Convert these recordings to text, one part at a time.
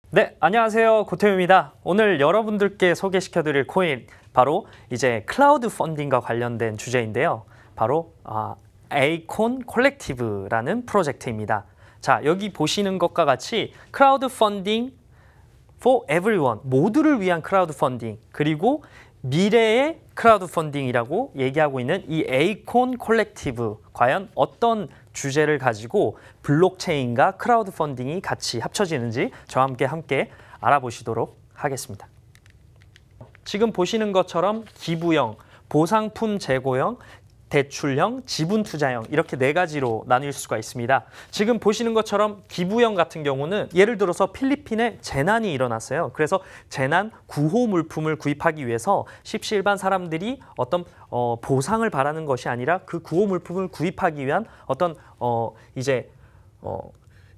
네, 안녕하세요. 고태우입니다. 오늘 여러분들께 소개시켜드릴 코인 바로 이제 클라우드 펀딩과 관련된 주제인데요. 바로 에이콘 콜렉티브라는 프로젝트입니다. 자, 여기 보시는 것과 같이 크라우드 펀딩 for everyone, 모두를 위한 크라우드 펀딩, 그리고 미래의 크라우드 펀딩이라고 얘기하고 있는 이 에이콘 콜렉티브, 과연 어떤 주제를 가지고 블록체인과 크라우드 펀딩이 같이 합쳐지는지 저와 함께 알아보시도록 하겠습니다. 지금 보시는 것처럼 기부형, 보상품 제고형, 대출형, 지분투자형 이렇게 네 가지로 나뉠 수가 있습니다. 지금 보시는 것처럼 기부형 같은 경우는 예를 들어서 필리핀에 재난이 일어났어요. 그래서 재난 구호 물품을 구입하기 위해서 십시일반 사람들이 어떤 보상을 바라는 것이 아니라 그 구호 물품을 구입하기 위한 어떤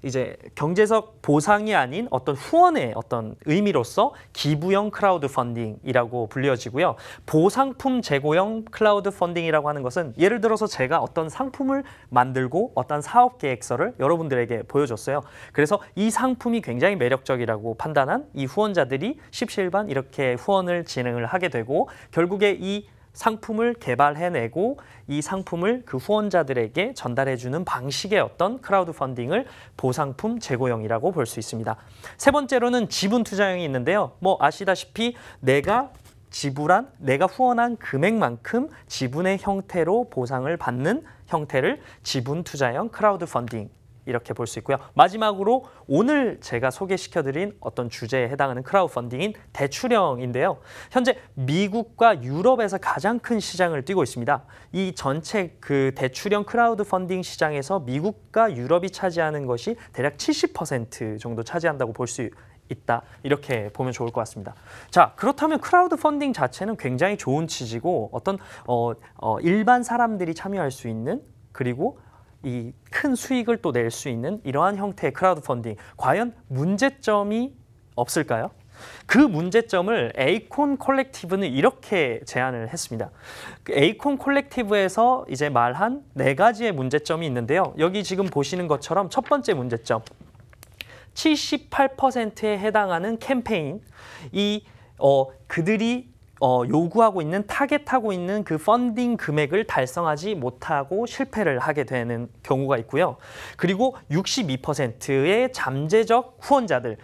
이제 경제적 보상이 아닌 어떤 후원의 어떤 의미로서 기부형 크라우드 펀딩이라고 불려지고요. 보상품 제고형 클라우드 펀딩이라고 하는 것은 예를 들어서 제가 어떤 상품을 만들고 어떤 사업 계획서를 여러분들에게 보여줬어요. 그래서 이 상품이 굉장히 매력적이라고 판단한 이 후원자들이 십시일반 이렇게 후원을 진행을 하게 되고 결국에 이 상품을 개발해내고 이 상품을 그 후원자들에게 전달해주는 방식의 어떤 크라우드 펀딩을 보상품 제고형이라고 볼 수 있습니다. 세 번째로는 지분 투자형이 있는데요. 아시다시피 내가 후원한 금액만큼 지분의 형태로 보상을 받는 형태를 지분 투자형 크라우드 펀딩 이렇게 볼 수 있고요. 마지막으로 오늘 제가 소개시켜드린 어떤 주제에 해당하는 크라우드 펀딩인 대출형인데요. 현재 미국과 유럽에서 가장 큰 시장을 띄고 있습니다. 이 전체 그 대출형 크라우드 펀딩 시장에서 미국과 유럽이 차지하는 것이 대략 70% 정도 차지한다고 볼 수 있다. 이렇게 보면 좋을 것 같습니다. 자, 그렇다면 크라우드 펀딩 자체는 굉장히 좋은 취지고 어떤 일반 사람들이 참여할 수 있는 그리고 이 큰 수익을 또 낼 수 있는 이러한 형태의 크라우드 펀딩, 과연 문제점이 없을까요? 그 문제점을 에이콘 콜렉티브는 이렇게 제안을 했습니다. 그 에이콘 콜렉티브에서 이제 말한 네 가지의 문제점이 있는데요. 여기 지금 보시는 것처럼 첫 번째 문제점, 78%에 해당하는 캠페인, 그들이 요구하고 있는, 타겟하고 있는 그 펀딩 금액을 달성하지 못하고 실패를 하게 되는 경우가 있고요. 그리고 62%의 잠재적 후원자들,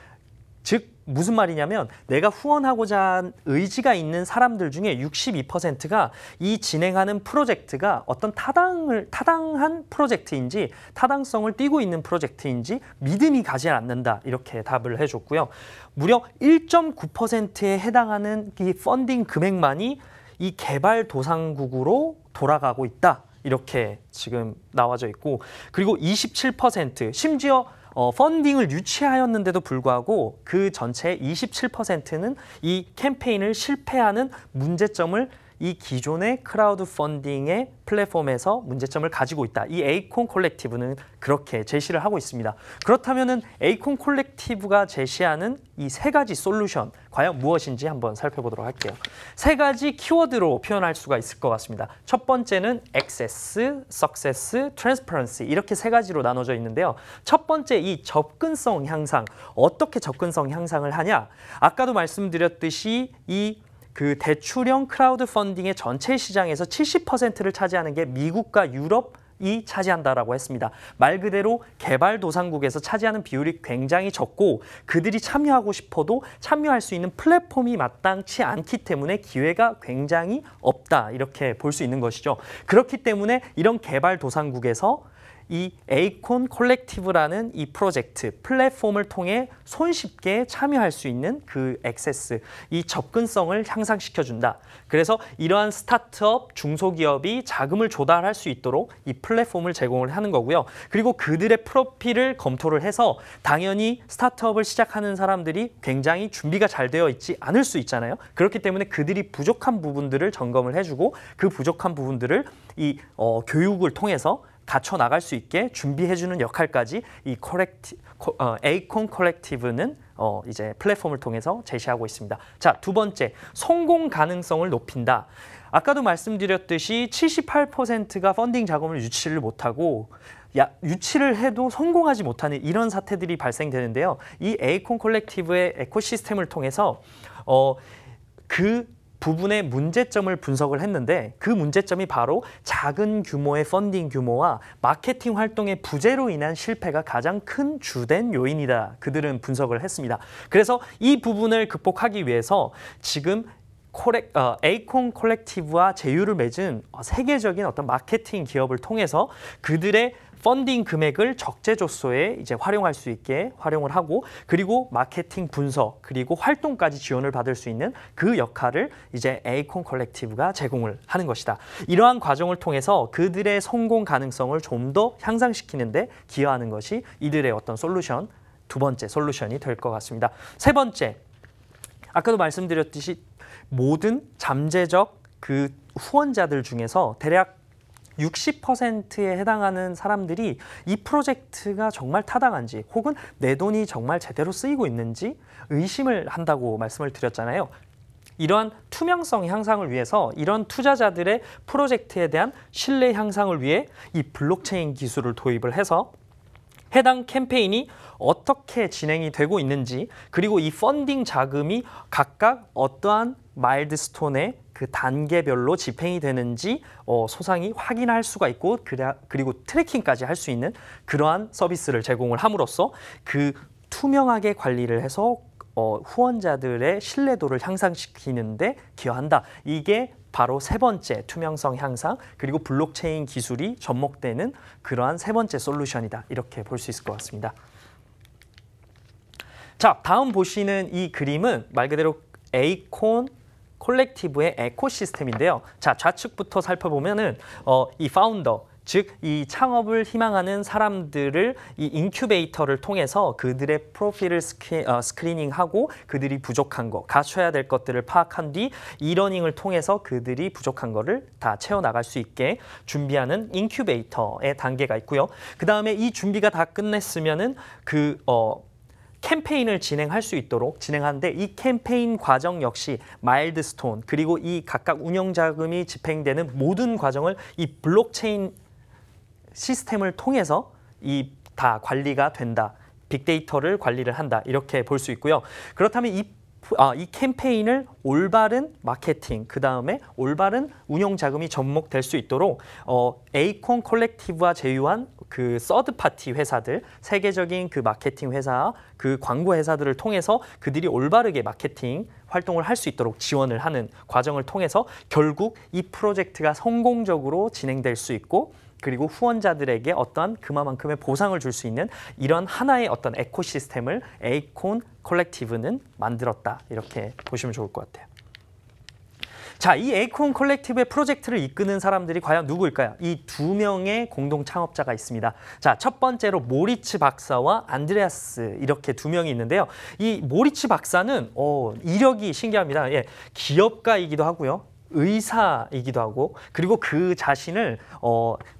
즉 무슨 말이냐면 내가 후원하고자 한 의지가 있는 사람들 중에 62%가 이 진행하는 프로젝트가 어떤 타당한 프로젝트인지 타당성을 띠고 있는 프로젝트인지 믿음이 가지 않는다 이렇게 답을 해줬고요. 무려 1.9%에 해당하는 이 펀딩 금액만이 이 개발도상국으로 돌아가고 있다 이렇게 지금 나와져 있고, 그리고 27% 심지어 펀딩을 유치하였는데도 불구하고 그 전체의 27%는 이 캠페인을 실패하는 문제점을 이 기존의 크라우드 펀딩의 플랫폼에서 문제점을 가지고 있다. 이 에이콘 콜렉티브는 그렇게 제시를 하고 있습니다. 그렇다면 에이콘 콜렉티브가 제시하는 이 세 가지 솔루션, 과연 무엇인지 한번 살펴보도록 할게요. 세 가지 키워드로 표현할 수가 있을 것 같습니다. 첫 번째는 액세스, 석세스, 트랜스퍼런시 이렇게 세 가지로 나눠져 있는데요. 첫 번째 이 접근성 향상, 어떻게 접근성 향상을 하냐? 아까도 말씀드렸듯이 그 대출형 크라우드 펀딩의 전체 시장에서 70%를 차지하는 게 미국과 유럽이 차지한다라고 했습니다. 말 그대로 개발도상국에서 차지하는 비율이 굉장히 적고 그들이 참여하고 싶어도 참여할 수 있는 플랫폼이 마땅치 않기 때문에 기회가 굉장히 없다 이렇게 볼 수 있는 것이죠. 그렇기 때문에 이런 개발도상국에서 이 에이콘 콜렉티브라는 이 프로젝트 플랫폼을 통해 손쉽게 참여할 수 있는 그 액세스, 이 접근성을 향상시켜준다. 그래서 이러한 스타트업, 중소기업이 자금을 조달할 수 있도록 이 플랫폼을 제공을 하는 거고요. 그리고 그들의 프로필을 검토를 해서 당연히 스타트업을 시작하는 사람들이 굉장히 준비가 잘 되어 있지 않을 수 있잖아요. 그렇기 때문에 그들이 부족한 부분들을 점검을 해주고 그 부족한 부분들을 이 교육을 통해서 갖춰 나갈 수 있게 준비해주는 역할까지 이 에이콘 콜렉티브는 이제 플랫폼을 통해서 제시하고 있습니다. 자, 두 번째, 성공 가능성을 높인다. 아까도 말씀드렸듯이 78%가 펀딩 자금을 유치를 못하고 유치를 해도 성공하지 못하는 이런 사태들이 발생되는데요. 이 에이콘 콜렉티브의 에코시스템을 통해서 그 부분의 문제점을 분석을 했는데 그 문제점이 바로 작은 규모의 펀딩 규모와 마케팅 활동의 부재로 인한 실패가 가장 큰 주된 요인이다. 그들은 분석을 했습니다. 그래서 이 부분을 극복하기 위해서 지금 에이콘 콜렉티브와 제휴를 맺은 세계적인 어떤 마케팅 기업을 통해서 그들의 펀딩 금액을 적재적소에 이제 활용할 수 있게 활용을 하고 그리고 마케팅 분석 그리고 활동까지 지원을 받을 수 있는 그 역할을 이제 에이콘 콜렉티브가 제공을 하는 것이다. 이러한 과정을 통해서 그들의 성공 가능성을 좀 더 향상시키는데 기여하는 것이 이들의 어떤 솔루션, 두 번째 솔루션이 될 것 같습니다. 세 번째, 아까도 말씀드렸듯이 모든 잠재적 그 후원자들 중에서 대략 60%에 해당하는 사람들이 이 프로젝트가 정말 타당한지 혹은 내 돈이 정말 제대로 쓰이고 있는지 의심을 한다고 말씀을 드렸잖아요. 이러한 투명성 향상을 위해서 이런 투자자들의 프로젝트에 대한 신뢰 향상을 위해 이 블록체인 기술을 도입을 해서 해당 캠페인이 어떻게 진행이 되고 있는지 그리고 이 펀딩 자금이 각각 어떠한 마일드스톤의 그 단계별로 집행이 되는지 소상히 확인할 수가 있고 그리고 트래킹까지 할 수 있는 그러한 서비스를 제공을 함으로써 그 투명하게 관리를 해서 후원자들의 신뢰도를 향상시키는 데 기여한다. 이게 바로 세 번째 투명성 향상 그리고 블록체인 기술이 접목되는 그러한 세 번째 솔루션이다. 이렇게 볼 수 있을 것 같습니다. 자, 다음 보시는 이 그림은 말 그대로 에이콘 콜렉티브의 에코시스템인데요. 자, 좌측부터 살펴보면은 이 파운더, 즉 이 창업을 희망하는 사람들을 이 인큐베이터를 통해서 그들의 프로필을 스크리닝하고 그들이 부족한 거, 갖춰야 될 것들을 파악한 뒤 이러닝을 통해서 그들이 부족한 거를 다 채워나갈 수 있게 준비하는 인큐베이터의 단계가 있고요. 그 다음에 이 준비가 다 끝냈으면은 캠페인을 진행할 수 있도록 진행하는데 이 캠페인 과정 역시 마일드스톤 그리고 이 각각 운영 자금이 집행되는 모든 과정을 이 블록체인 시스템을 통해서 이 다 관리가 된다. 빅데이터를 관리를 한다. 이렇게 볼 수 있고요. 그렇다면 이 캠페인을 올바른 마케팅, 그 다음에 올바른 운영 자금이 접목될 수 있도록 에이콘 콜렉티브와 제휴한 그 서드 파티 회사들, 세계적인 그 마케팅 회사, 그 광고 회사들을 통해서 그들이 올바르게 마케팅 활동을 할 수 있도록 지원을 하는 과정을 통해서 결국 이 프로젝트가 성공적으로 진행될 수 있고 그리고 후원자들에게 어떠한 그만큼의 보상을 줄 수 있는 이런 하나의 어떤 에코시스템을 에이콘 콜렉티브는 만들었다. 이렇게 보시면 좋을 것 같아요. 자, 이 에이콘 콜렉티브의 프로젝트를 이끄는 사람들이 과연 누구일까요? 이 두 명의 공동 창업자가 있습니다. 자, 첫 번째로 모리츠 박사와 안드레아스 이렇게 두 명이 있는데요. 이 모리츠 박사는 이력이 신기합니다. 예, 기업가이기도 하고요. 의사이기도 하고 그리고 그 자신을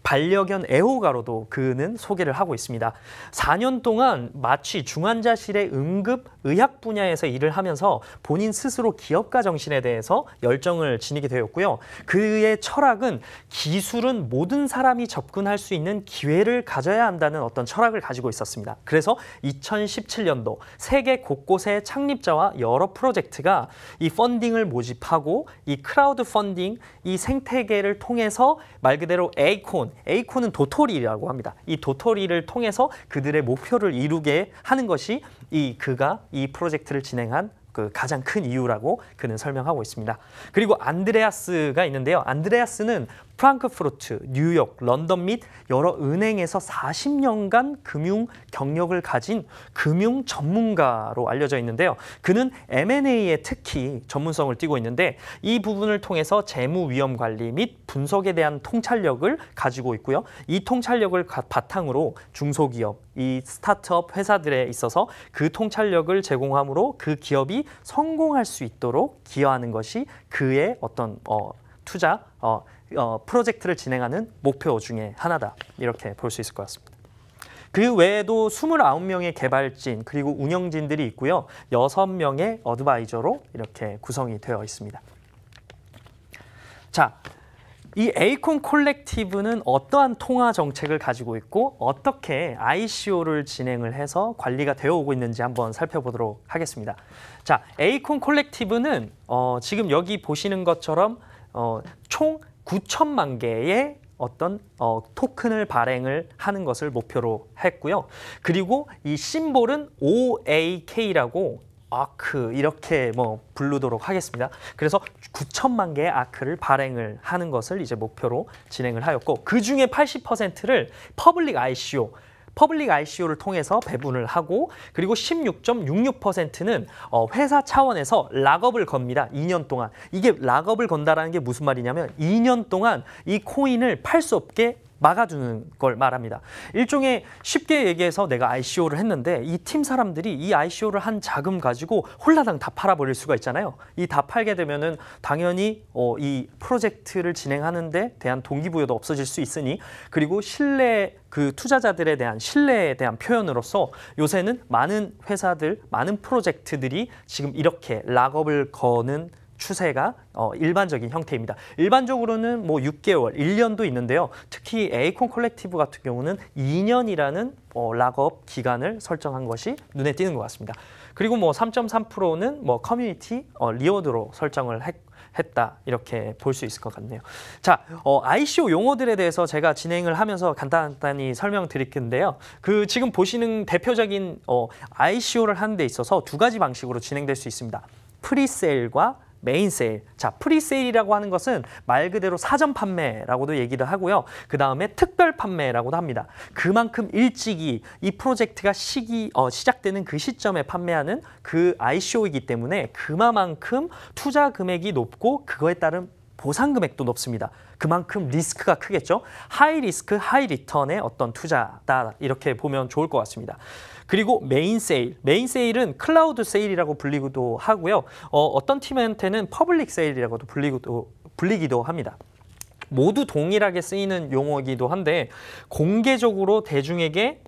반려견 애호가로도 그는 소개를 하고 있습니다. 4년 동안 마취 중환자실의 응급 의학 분야에서 일을 하면서 본인 스스로 기업가 정신에 대해서 열정을 지니게 되었고요. 그의 철학은 기술은 모든 사람이 접근할 수 있는 기회를 가져야 한다는 어떤 철학을 가지고 있었습니다. 그래서 2017년도 세계 곳곳의 창립자와 여러 프로젝트가 이 펀딩을 모집하고 이 크라우드 펀딩, 이 생태계를 통해서 말 그대로 에이콘은 도토리라고 합니다. 이 도토리를 통해서 그들의 목표를 이루게 하는 것이 그가 이 프로젝트를 진행한 그 가장 큰 이유라고 그는 설명하고 있습니다. 그리고 안드레아스가 있는데요. 안드레아스는 프랑크푸르트, 뉴욕, 런던 및 여러 은행에서 40년간 금융 경력을 가진 금융 전문가로 알려져 있는데요. 그는 M&A에 특히 전문성을 띠고 있는데 이 부분을 통해서 재무 위험 관리 및 분석에 대한 통찰력을 가지고 있고요. 이 통찰력을 바탕으로 중소기업, 이 스타트업 회사들에 있어서 그 통찰력을 제공함으로 그 기업이 성공할 수 있도록 기여하는 것이 그의 어떤 투자 프로젝트를 진행하는 목표 중에 하나다. 이렇게 볼 수 있을 것 같습니다. 그 외에도 29명의 개발진 그리고 운영진들이 있고요. 6명의 어드바이저로 이렇게 구성이 되어 있습니다. 자, 이 에이콘 콜렉티브는 어떠한 통화 정책을 가지고 있고 어떻게 ICO를 진행을 해서 관리가 되어 오고 있는지 한번 살펴보도록 하겠습니다. 자, 에이콘 콜렉티브는 지금 여기 보시는 것처럼 총 9천만 개의 어떤 토큰을 발행을 하는 것을 목표로 했고요. 그리고 이 심볼은 OAK라고 아크 이렇게 부르도록 하겠습니다. 그래서 9천만 개의 아크를 발행을 하는 것을 이제 목표로 진행을 하였고, 그 중에 80%를 퍼블릭 ICO를 통해서 배분을 하고, 그리고 16.66%는 회사 차원에서 락업을 겁니다. 2년 동안. 이게 락업을 건다라는 게 무슨 말이냐면 2년 동안 이 코인을 팔 수 없게 막아두는 걸 말합니다. 일종의 쉽게 얘기해서 내가 ICO를 했는데 이 팀 사람들이 이 ICO를 한 자금 가지고 홀라당 다 팔아버릴 수가 있잖아요. 이 다 팔게 되면은 당연히 이 프로젝트를 진행하는 데 대한 동기부여도 없어질 수 있으니, 그리고 신뢰, 그 투자자들에 대한 신뢰에 대한 표현으로서 요새는 많은 회사들, 많은 프로젝트들이 지금 이렇게 락업을 거는 추세가 일반적인 형태입니다. 일반적으로는 6개월, 1년도 있는데요. 특히 에이콘 콜렉티브 같은 경우는 2년이라는 락업 기간을 설정한 것이 눈에 띄는 것 같습니다. 그리고 3.3%는 커뮤니티 리워드로 설정을 했다, 이렇게 볼 수 있을 것 같네요. 자, ICO 용어들에 대해서 제가 진행을 하면서 간단히 설명드릴 텐데요. 그 지금 보시는 대표적인 ICO를 하는 데 있어서 두 가지 방식으로 진행될 수 있습니다. 프리세일과 메인 세일. 자, 프리세일이라고 하는 것은 말 그대로 사전 판매라고도 얘기를 하고요. 그 다음에 특별 판매라고도 합니다. 그만큼 일찍이 이 프로젝트가 시작되는 그 시점에 판매하는 그 ICO이기 때문에 그만큼 투자 금액이 높고 그거에 따른 보상 금액도 높습니다. 그만큼 리스크가 크겠죠. 하이 리스크, 하이 리턴의 어떤 투자다, 이렇게 보면 좋을 것 같습니다. 그리고 메인 세일은 클라우드 세일이라고 불리기도 하고요. 어떤 팀한테는 퍼블릭 세일이라고도 불리기도 합니다. 모두 동일하게 쓰이는 용어이기도 한데 공개적으로 대중에게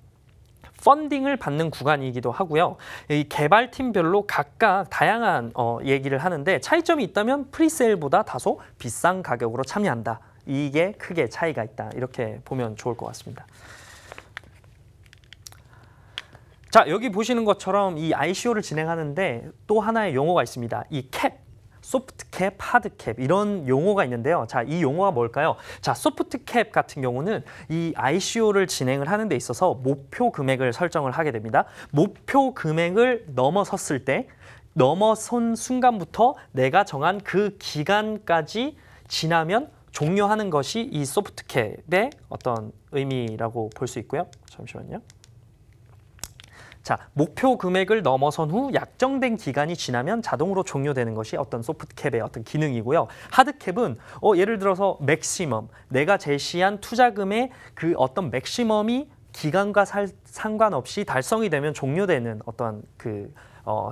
펀딩을 받는 구간이기도 하고요. 이 개발팀별로 각각 다양한 얘기를 하는데 차이점이 있다면 프리세일보다 다소 비싼 가격으로 참여한다. 이게 크게 차이가 있다, 이렇게 보면 좋을 것 같습니다. 자, 여기 보시는 것처럼 이 ICO를 진행하는데 또 하나의 용어가 있습니다. 이 캡, 소프트 캡, 하드 캡, 이런 용어가 있는데요. 자, 이 용어가 뭘까요? 자, 소프트 캡 같은 경우는 이 ICO를 진행을 하는 데 있어서 목표 금액을 설정을 하게 됩니다. 목표 금액을 넘어섰을 때, 넘어선 순간부터 내가 정한 그 기간까지 지나면 종료하는 것이 이 소프트 캡의 어떤 의미라고 볼 수 있고요. 잠시만요. 자, 목표 금액을 넘어선 후 약정된 기간이 지나면 자동으로 종료되는 것이 어떤 소프트캡의 어떤 기능이고요. 하드캡은 예를 들어서 맥시멈, 내가 제시한 투자금의 그 어떤 맥시멈이 기간과 상관없이 달성이 되면 종료되는 어떤 그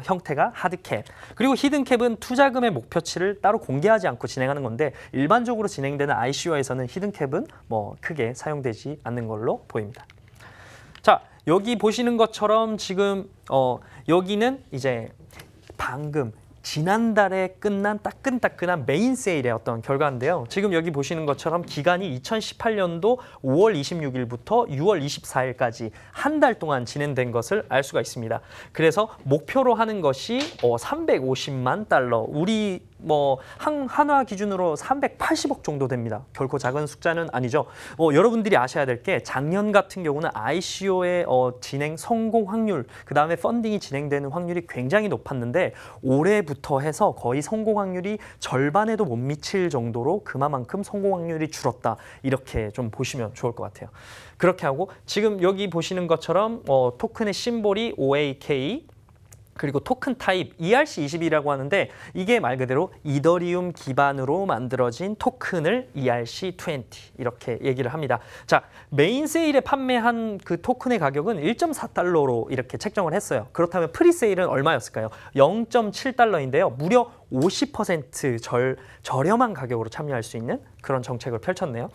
형태가 하드캡. 그리고 히든캡은 투자금의 목표치를 따로 공개하지 않고 진행하는 건데 일반적으로 진행되는 ICO에서는 히든캡은 크게 사용되지 않는 걸로 보입니다. 자, 여기 보시는 것처럼 지금 여기는 이제 방금 지난달에 끝난 따끈따끈한 메인 세일의 어떤 결과인데요. 지금 여기 보시는 것처럼 기간이 2018년도 5월 26일부터 6월 24일까지 한 달 동안 진행된 것을 알 수가 있습니다. 그래서 목표로 하는 것이 350만 달러, 우리 한화 기준으로 380억 정도 됩니다. 결코 작은 숫자는 아니죠. 여러분들이 아셔야 될 게 작년 같은 경우는 ICO의 진행 성공 확률, 그 다음에 펀딩이 진행되는 확률이 굉장히 높았는데 올해부터 해서 거의 성공 확률이 절반에도 못 미칠 정도로 그만큼 성공 확률이 줄었다. 이렇게 좀 보시면 좋을 것 같아요. 그렇게 하고 지금 여기 보시는 것처럼 토큰의 심볼이 OAK, 그리고 토큰 타입 ERC20이라고 하는데 이게 말 그대로 이더리움 기반으로 만들어진 토큰을 ERC20 이렇게 얘기를 합니다. 자, 메인 세일에 판매한 그 토큰의 가격은 1.4달러로 이렇게 책정을 했어요. 그렇다면 프리세일은 얼마였을까요? 0.7달러인데요. 무려 50% 저렴한 가격으로 참여할 수 있는 그런 정책을 펼쳤네요.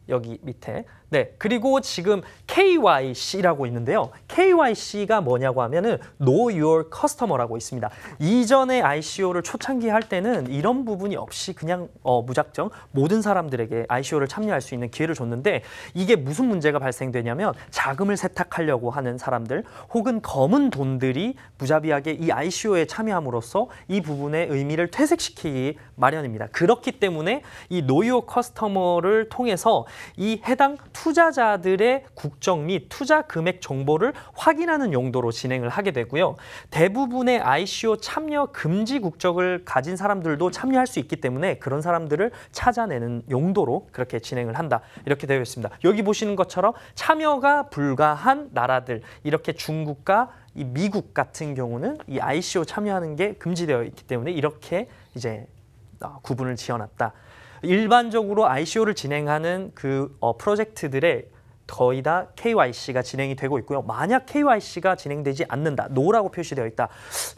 여기 밑에 네, 그리고 지금 KYC라고 있는데요. KYC가 뭐냐고 하면은 Know Your Customer라고 있습니다. 이전에 ICO를 초창기 할 때는 이런 부분이 없이 그냥 무작정 모든 사람들에게 ICO를 참여할 수 있는 기회를 줬는데 이게 무슨 문제가 발생되냐면 자금을 세탁하려고 하는 사람들 혹은 검은 돈들이 무자비하게 이 ICO에 참여함으로써 이 부분의 의미를 퇴색시키기 마련입니다. 그렇기 때문에 이 Know Your Customer를 통해서 이 해당 투자자들의 국적 및 투자 금액 정보를 확인하는 용도로 진행을 하게 되고요. 대부분의 ICO 참여 금지 국적을 가진 사람들도 참여할 수 있기 때문에 그런 사람들을 찾아내는 용도로 그렇게 진행을 한다. 이렇게 되어 있습니다. 여기 보시는 것처럼 참여가 불가한 나라들, 이렇게 중국과 이 미국 같은 경우는 이 ICO 참여하는 게 금지되어 있기 때문에 이렇게 이제 구분을 지어놨다. 일반적으로 ICO를 진행하는 그 프로젝트들의 거의 다 KYC가 진행이 되고 있고요. 만약 KYC가 진행되지 않는다, NO라고 표시되어 있다,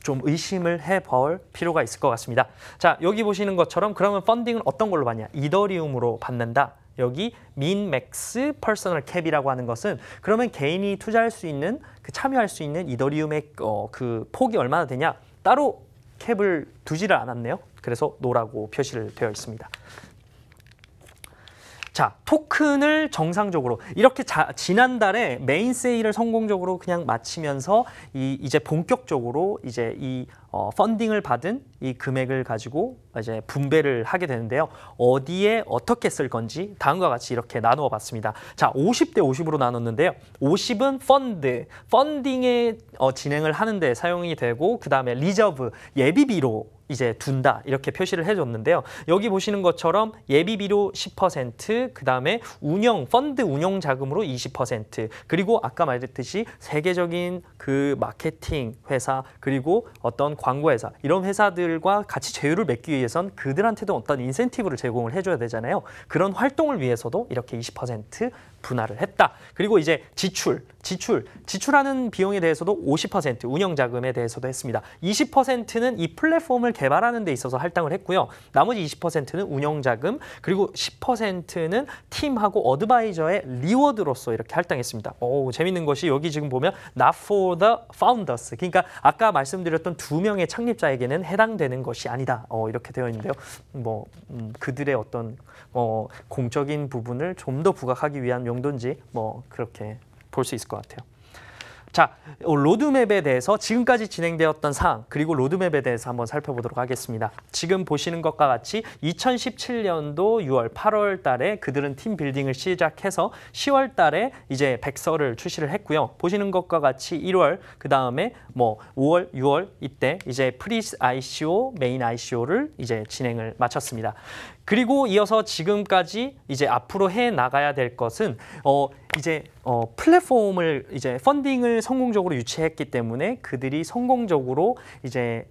좀 의심을 해볼 필요가 있을 것 같습니다. 자, 여기 보시는 것처럼 그러면 펀딩은 어떤 걸로 받냐? 이더리움으로 받는다. 여기 min, max, personal cap이라고 하는 것은 그러면 개인이 투자할 수 있는, 참여할 수 있는 이더리움의 그 폭이 얼마나 되냐? 따로 캡을 두지를 않았네요. 그래서 NO라고 표시를 되어 있습니다. 자, 토큰을 정상적으로 이렇게 지난달에 메인 세일을 성공적으로 그냥 마치면서 이제 본격적으로 이제 이 펀딩을 받은 이 금액을 가지고 이제 분배를 하게 되는데요. 어디에 어떻게 쓸 건지 다음과 같이 이렇게 나누어 봤습니다. 자, 50대 50으로 나눴는데요. 50은 펀딩에 진행을 하는데 사용이 되고, 그 다음에 리저브, 예비비로 이제 둔다, 이렇게 표시를 해줬는데요. 여기 보시는 것처럼 예비비로 10%, 그 다음에 펀드 운영 자금으로 20%, 그리고 아까 말했듯이 세계적인 그 마케팅 회사, 그리고 어떤 광고 회사, 이런 회사들과 같이 제휴를 맺기 위해선 그들한테도 어떤 인센티브를 제공을 해줘야 되잖아요. 그런 활동을 위해서도 이렇게 20% 분할을 했다. 그리고 이제 지출하는 비용에 대해서도 50% 운영자금에 대해서도 했습니다. 20%는 이 플랫폼을 개발하는 데 있어서 할당을 했고요. 나머지 20%는 운영자금, 그리고 10%는 팀하고 어드바이저의 리워드로서 이렇게 할당했습니다. 재밌는 것이 여기 지금 보면 not for the founders, 그러니까 아까 말씀드렸던 2명의 창립자에게는 해당되는 것이 아니다, 이렇게 되어 있는데요. 그들의 어떤 공적인 부분을 좀 더 부각하기 위한 용도인지 그렇게 볼 수 있을 것 같아요. 자, 로드맵에 대해서 지금까지 진행되었던 사항, 그리고 로드맵에 대해서 한번 살펴보도록 하겠습니다. 지금 보시는 것과 같이 2017년도 6월, 8월 달에 그들은 팀 빌딩을 시작해서 10월 달에 이제 백서를 출시를 했고요. 보시는 것과 같이 1월, 그 다음에 5월, 6월 이때 이제 프리 ICO, 메인 ICO를 이제 진행을 마쳤습니다. 그리고 이어서 지금까지 이제 앞으로 해 나가야 될 것은 이제 플랫폼을 이제 펀딩을 성공적으로 유치했기 때문에 그들이 성공적으로 이제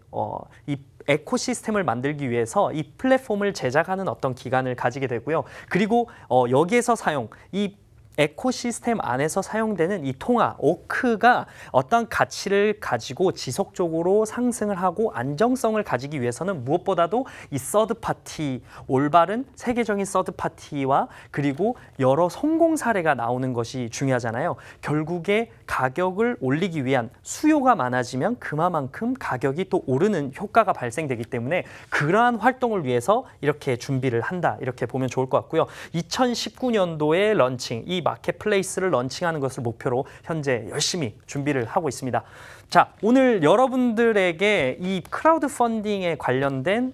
이 에코시스템을 만들기 위해서 이 플랫폼을 제작하는 어떤 기간을 가지게 되고요. 그리고 여기에서 이 에코시스템 안에서 사용되는 이 통화, 오크가 어떤 가치를 가지고 지속적으로 상승을 하고 안정성을 가지기 위해서는 무엇보다도 이 서드파티, 올바른 세계적인 서드파티와 그리고 여러 성공 사례가 나오는 것이 중요하잖아요. 결국에 가격을 올리기 위한 수요가 많아지면 그만큼 가격이 또 오르는 효과가 발생되기 때문에 그러한 활동을 위해서 이렇게 준비를 한다, 이렇게 보면 좋을 것 같고요. 2019년도에 런칭, 이 마켓플레이스를 런칭하는 것을 목표로 현재 열심히 준비를 하고 있습니다. 자, 오늘 여러분들에게 이 크라우드 펀딩에 관련된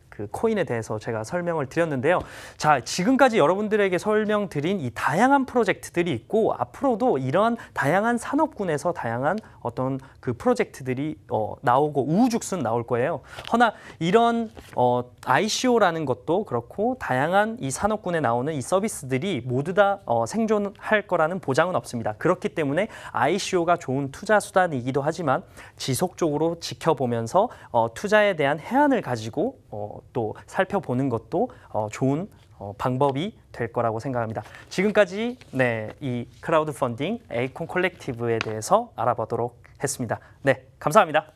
그 코인에 대해서 제가 설명을 드렸는데요. 자, 지금까지 여러분들에게 설명드린 이 다양한 프로젝트들이 있고 앞으로도 이러한 다양한 산업군에서 다양한 어떤 그 프로젝트들이 나오고 우후죽순 나올 거예요. 허나 이런 ICO라는 것도 그렇고 다양한 이 산업군에 나오는 이 서비스들이 모두 다 생존할 거라는 보장은 없습니다. 그렇기 때문에 ICO가 좋은 투자 수단이기도 하지만 지속적으로 지켜보면서 투자에 대한 해안을 가지고 또 살펴보는 것도 좋은 방법이 될 거라고 생각합니다. 지금까지 이 크라우드 펀딩 에이콘 콜렉티브에 대해서 알아보도록 했습니다. 네, 감사합니다.